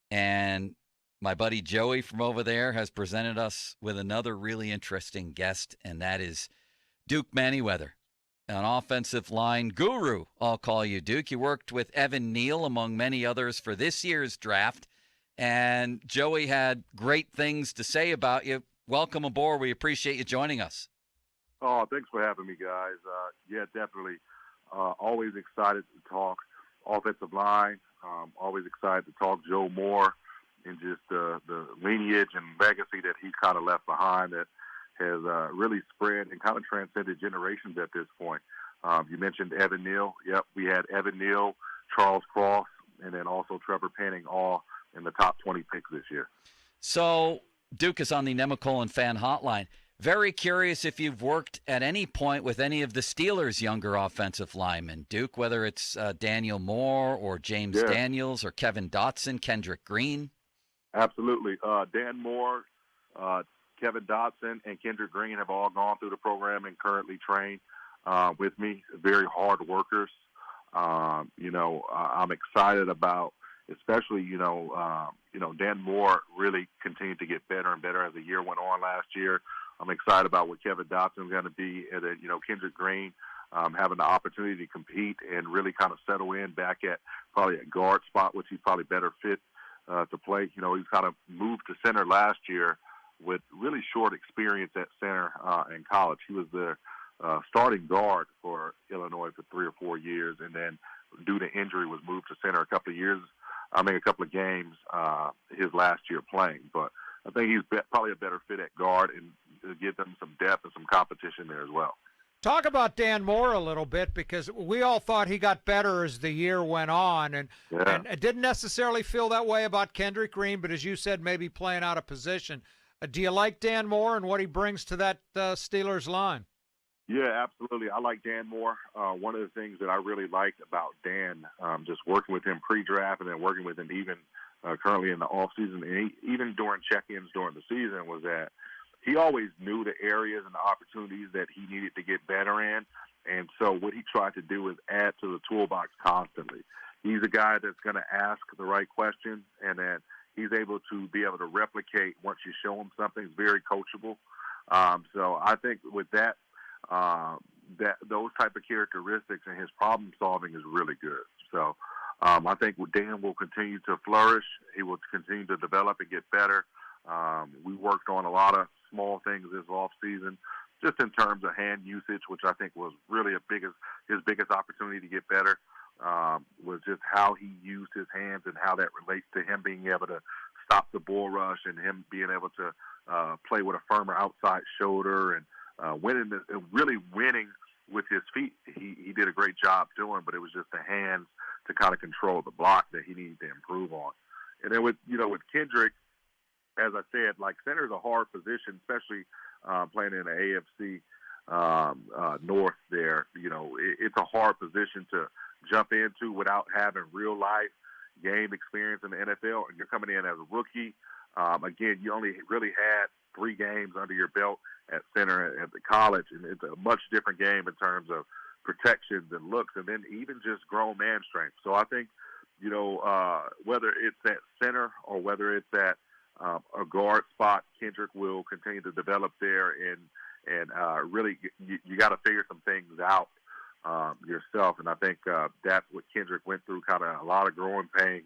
And my buddy Joey from over there has presented us with another really interesting guest, and that is Duke Manyweather, an offensive line guru. I'll call you, Duke. You worked with Evan Neal, among many others, for this year's draft, and Joey had great things to say about you. Welcome aboard. We appreciate you joining us. Oh, thanks for having me, guys. Yeah, definitely. Always excited to talk offensive line. Always excited to talk Joe Moore and just the lineage and legacy that he kind of left behind that has really spread and kind of transcended generations at this point. You mentioned Evan Neal. Yep, we had Evan Neal, Charles Cross, and then also Trevor Penning all in the top 20 picks this year. So Duke is on the Nemacolin fan hotline. Very curious if you've worked at any point with any of the Steelers' younger offensive linemen, Duke, whether it's Daniel Moore or James Yeah, Daniels or Kevin Dotson, Kendrick Green. absolutely. Dan Moore, uh, Kevin Dotson, and Kendrick Green have all gone through the program and currently train with me. Very hard workers. I'm excited about, especially Dan Moore really continued to get better and better as the year went on last year. I'm excited about what Kevin Dotson is going to be, and then Kendrick Green having the opportunity to compete and really kind of settle in back at probably a guard spot, which he's probably better fit to play. He's kind of moved to center last year with really short experience at center in college. He was the starting guard for Illinois for 3 or 4 years, and then due to injury was moved to center a couple of games his last year playing. But I think he's probably a better fit at guard and give them some depth and some competition there as well. Talk about Dan Moore a little bit, because we all thought he got better as the year went on, and Yeah. it didn't necessarily feel that way about Kendrick Green, but as you said, maybe playing out of position. Do you like Dan Moore and what he brings to that Steelers line? Yeah, absolutely. I like Dan Moore. One of the things that I really liked about Dan, just working with him pre-draft and then working with him even currently in the offseason, and even during check-ins during the season, was that he always knew the areas and the opportunities that he needed to get better in. And so what he tried to do is add to the toolbox constantly. He's a guy that's going to ask the right questions, and then he's able to be able to replicate once you show him something. He's very coachable. So I think with that, those type of characteristics and his problem solving is really good. So I think Dan will continue to flourish. He will continue to develop and get better. We worked on a lot of small things this off season, just in terms of hand usage, which I think was really his biggest opportunity to get better. Was just how he used his hands and how that relates to him being able to stop the bull rush and him being able to play with a firmer outside shoulder and really winning with his feet. He did a great job doing, but it was just the hands to kind of control the block that he needed to improve on. And then with Kendrick, as I said, like center is a hard position, especially playing in the AFC North there. It's a hard position to jump into without having real life game experience in the NFL, and you're coming in as a rookie. Again, you only really had 3 games under your belt at center at the college, and it's a much different game in terms of protections and looks, and then even just grown man strength. So I think, whether it's at center or whether it's at a guard spot, Kendrick will continue to develop there, and really you got to figure some things out yourself. And I think that's what Kendrick went through, kind of a lot of growing pains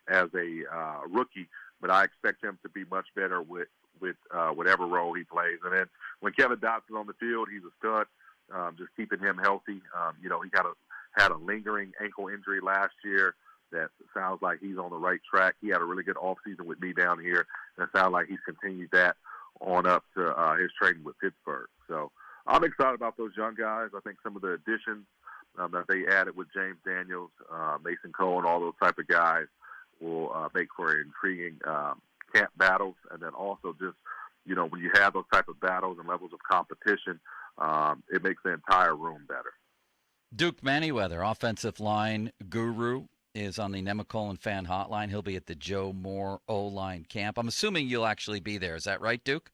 as a rookie. But I expect him to be much better with whatever role he plays. And then when Kevin Dotson's on the field, he's a stud. Just keeping him healthy. He had a lingering ankle injury last year. That sounds like he's on the right track. He had a really good offseason with me down here, and it sounds like he's continued that on up to his training with Pittsburgh. So I'm excited about those young guys. I think some of the additions that they added with James Daniels, Mason Cole, and all those type of guys will make for intriguing camp battles. And then also just, when you have those type of battles and levels of competition, it makes the entire room better. Duke Manyweather, offensive line guru, is on the Nemacolin fan hotline. He'll be at the Joe Moore O-line camp. I'm assuming you'll actually be there. Is that right, Duke?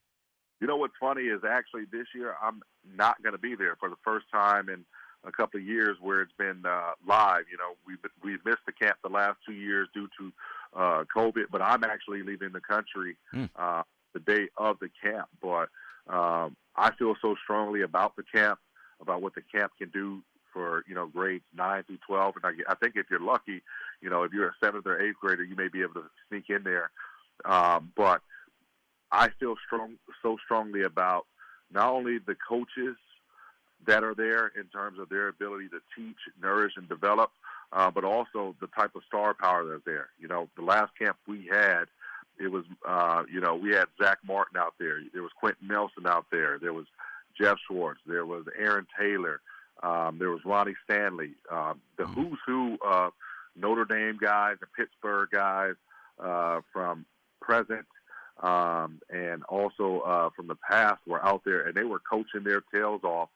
What's funny is actually this year I'm not going to be there for the first time in a couple of years where it's been live. We've missed the camp the last 2 years due to COVID, but I'm actually leaving the country the day of the camp. But I feel so strongly about the camp, about what the camp can do for, grades 9 through 12. And I think if you're lucky, if you're a 7th or 8th grader, you may be able to sneak in there. But I feel so strongly about not only the coaches that are there in terms of their ability to teach, nourish, and develop, but also the type of star power that's there. The last camp we had, it was, we had Zach Martin out there. There was Quentin Nelson out there. There was Jeff Schwartz. There was Aaron Taylor. There was Ronnie Stanley. The who's who of Notre Dame guys, the Pittsburgh guys from present and also from the past were out there, and they were coaching their tails off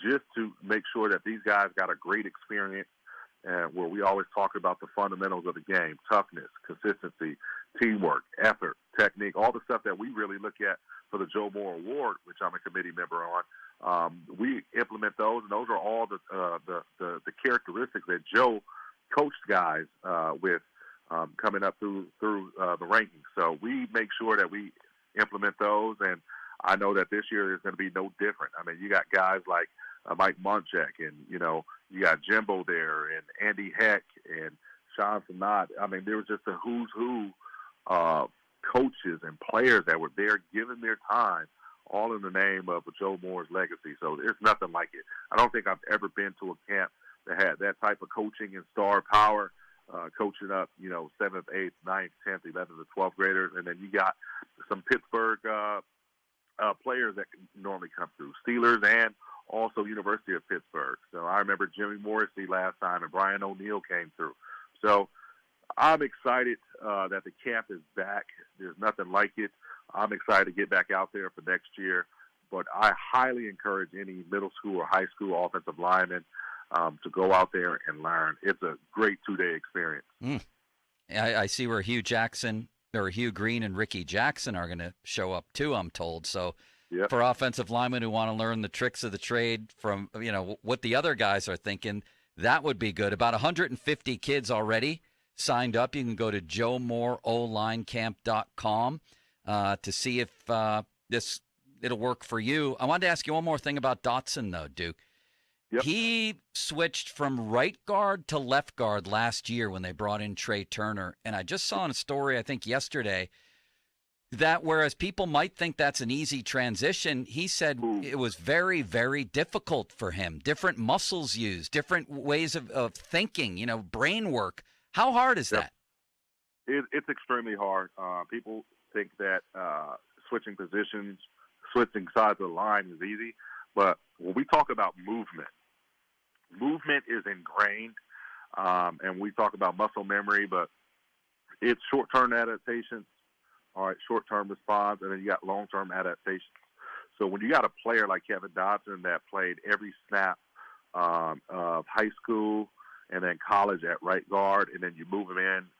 just to make sure that these guys got a great experience, where we always talk about the fundamentals of the game: toughness, consistency, teamwork, effort, technique, all the stuff that we really look at for the Joe Moore Award, which I'm a committee member on. We implement those, and those are all the characteristics that Joe coached guys with coming up through the rankings. So we make sure that we implement those, and I know that this year is going to be no different. I mean, you got guys like Mike Munchak, and you got Jimbo there, and Andy Heck, and Sean Sinat. I mean, there was just a who's who of coaches and players that were there giving their time, all in the name of Joe Moore's legacy. So there's nothing like it. I don't think I've ever been to a camp that had that type of coaching and star power, coaching up, 7th, 8th, 9th, 10th, 11th, and 12th graders. And then you got some Pittsburgh players that can normally come through, Steelers and also University of Pittsburgh. So I remember Jimmy Morrissey last time, and Brian O'Neill came through. So I'm excited that the camp is back. There's nothing like it. I'm excited to get back out there for next year. But I highly encourage any middle school or high school offensive lineman to go out there and learn. It's a great 2-day experience. I see where Hugh Green and Ricky Jackson are going to show up too, I'm told. So yep. For offensive linemen who want to learn the tricks of the trade from, what the other guys are thinking, that would be good. About 150 kids already signed up. You can go to joemoreolinecamp.com to see if it'll work for you. I wanted to ask you one more thing about Dotson, though, Duke. Yep. He switched from right guard to left guard last year when they brought in Trey Turner. And I just saw in a story, I think yesterday, that whereas people might think that's an easy transition, he said it was very, very difficult for him. Different muscles used, different ways of thinking, brain work. How hard is that? It's extremely hard. People think that switching positions, switching sides of the line is easy. But when we talk about movement is ingrained. And we talk about muscle memory, but it's short-term adaptations, all right, short-term response, and then you got long-term adaptations. So when you got a player like Kevin Dotson that played every snap of high school and then college at right guard, and then you move him in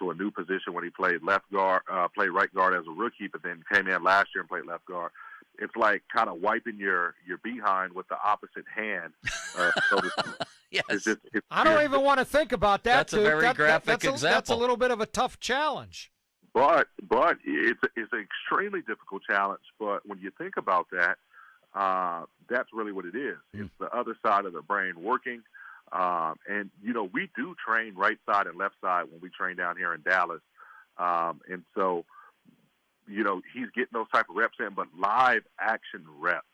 to a new position when he played left guard, played right guard as a rookie, but then came in last year and played left guard. It's like kind of wiping your behind with the opposite hand. Yes. I don't even want to think about that. That's a very graphic example. That's a little bit of a tough challenge. But it's an extremely difficult challenge. But when you think about that, that's really what it is. It's the other side of the brain working. And, we do train right side and left side when we train down here in Dallas. And so, he's getting those type of reps in, but live action reps,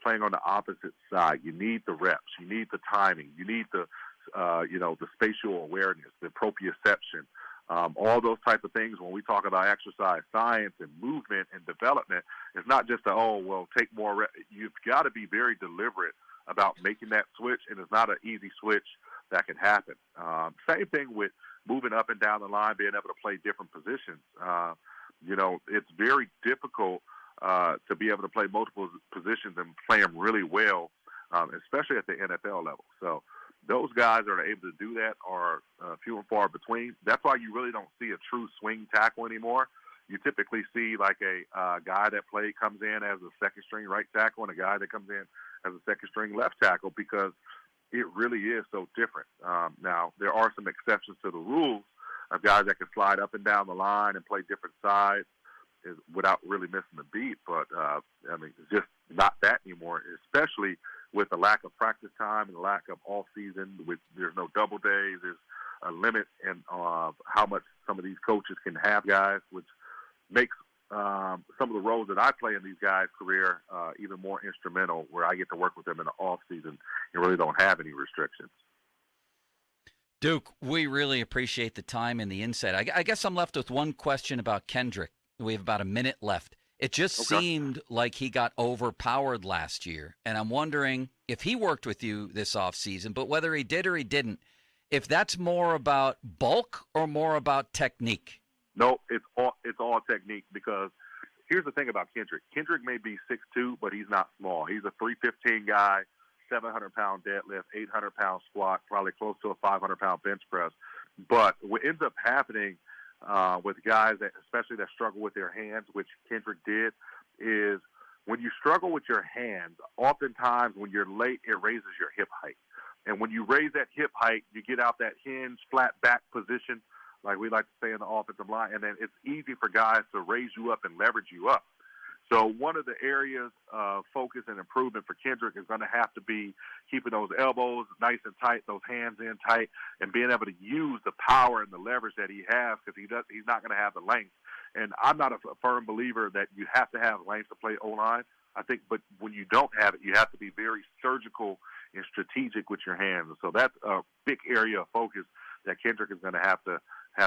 playing on the opposite side. You need the reps. You need the timing. You need the spatial awareness, the proprioception, all those type of things. When we talk about exercise science and movement and development, it's not just take more reps. You've got to be very deliberate about making that switch, and it's not an easy switch that can happen. Same thing with moving up and down the line, being able to play different positions. It's very difficult to be able to play multiple positions and play them really well, especially at the NFL level. So those guys that are able to do that are few and far between. That's why you really don't see a true swing tackle anymore. You typically see like a guy that comes in as a second-string right tackle and a guy that comes in as a second-string left tackle, because it really is so different. Now, there are some exceptions to the rules of guys that can slide up and down the line and play different sides without really missing the beat. But, I mean, it's just not that anymore, especially with the lack of practice time and the lack of off-season. There's no double days. There's a limit in how much some of these coaches can have guys, which makes some of the roles that I play in these guys' career even more instrumental, where I get to work with them in the off-season and really don't have any restrictions. Duke, we really appreciate the time and the insight. I guess I'm left with one question about Kendrick. We have about a minute left. It just seemed like he got overpowered last year, and I'm wondering if he worked with you this offseason, but whether he did or he didn't, if that's more about bulk or more about technique. No, it's all technique, because here's the thing about Kendrick. Kendrick may be 6'2", but he's not small. He's a 315 guy, 700-pound deadlift, 800-pound squat, probably close to a 500-pound bench press. But what ends up happening with guys that, especially that struggle with their hands, which Kendrick did, is when you struggle with your hands, oftentimes when you're late, it raises your hip height. And when you raise that hip height, you get out that hinge, flat back position, like we like to say in the offensive line, and then it's easy for guys to raise you up and leverage you up. So one of the areas of focus and improvement for Kendrick is going to have to be keeping those elbows nice and tight, those hands in tight, and being able to use the power and the leverage that he has, because he's not going to have the length. And I'm not a firm believer that you have to have length to play O-line. I think, but when you don't have it, you have to be very surgical and strategic with your hands. So that's a big area of focus that Kendrick is going to have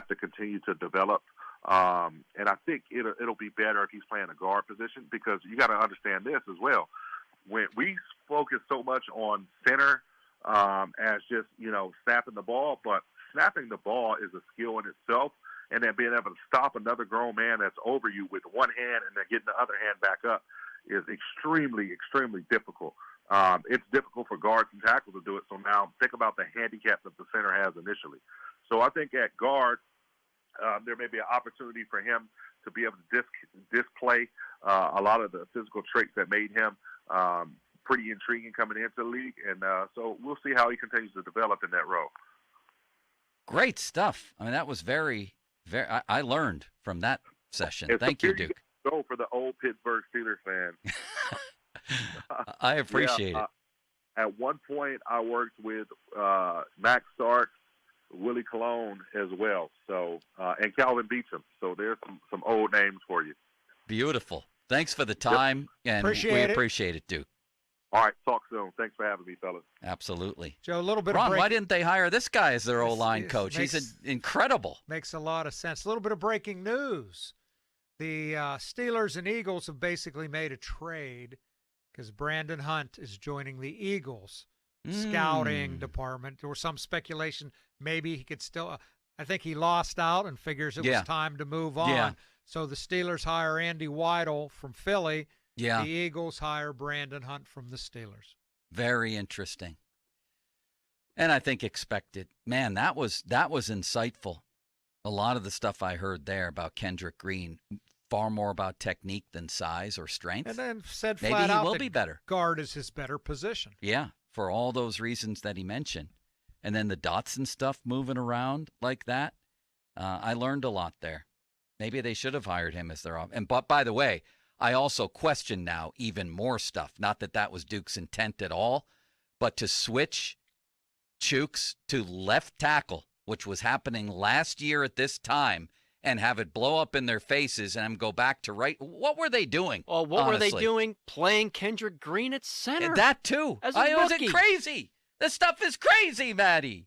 to continue to develop. And I think it'll be better if he's playing a guard position, because you got to understand this as well. When we focus so much on center as just, snapping the ball, but snapping the ball is a skill in itself, and then being able to stop another grown man that's over you with one hand and then getting the other hand back up is extremely, extremely difficult. It's difficult for guards and tackles to do it. So now think about the handicap that the center has initially. So I think at guard, there may be an opportunity for him to be able to display a lot of the physical traits that made him pretty intriguing coming into the league. And so we'll see how he continues to develop in that role. Great stuff. I mean, that was very, very – I learned from that session. Thank you, Duke. Go for the old Pittsburgh Steelers fan. I appreciate it. At one point, I worked with Max Starks, Willie Colon as well, so and Calvin Beecham. So there's some old names for you. Beautiful. Thanks for the time, and we appreciate it, Duke. All right, talk soon. Thanks for having me, fellas. Absolutely. Joe, a little bit Ron, of why didn't they hire this guy as their O-line coach? He's incredible. Makes a lot of sense. A little bit of breaking news. The Steelers and Eagles have basically made a trade because Brandon Hunt is joining the Eagles scouting department. There was some speculation maybe he could still I think he lost out and figures it was time to move on. Yeah. So the Steelers hire Andy Weidel from Philly. Yeah. The Eagles hire Brandon Hunt from the Steelers. Very interesting. And I think expected. Man, that was insightful. A lot of the stuff I heard there about Kendrick Green, far more about technique than size or strength. And then said maybe flat he out will that be better. Guard is his better position. Yeah, for all those reasons that he mentioned. And then the Dotson stuff moving around like that. I learned a lot there. Maybe they should have hired him as their off. And but by the way, I also question now even more stuff. Not that that was Duke's intent at all, but to switch Chooks to left tackle, which was happening last year at this time, and have it blow up in their faces and go back to right. What were they doing? Oh, what honestly? were they doing? Playing Kendrick Green at center. And that too. As a Was it rookie. crazy? This stuff is crazy, Maddie.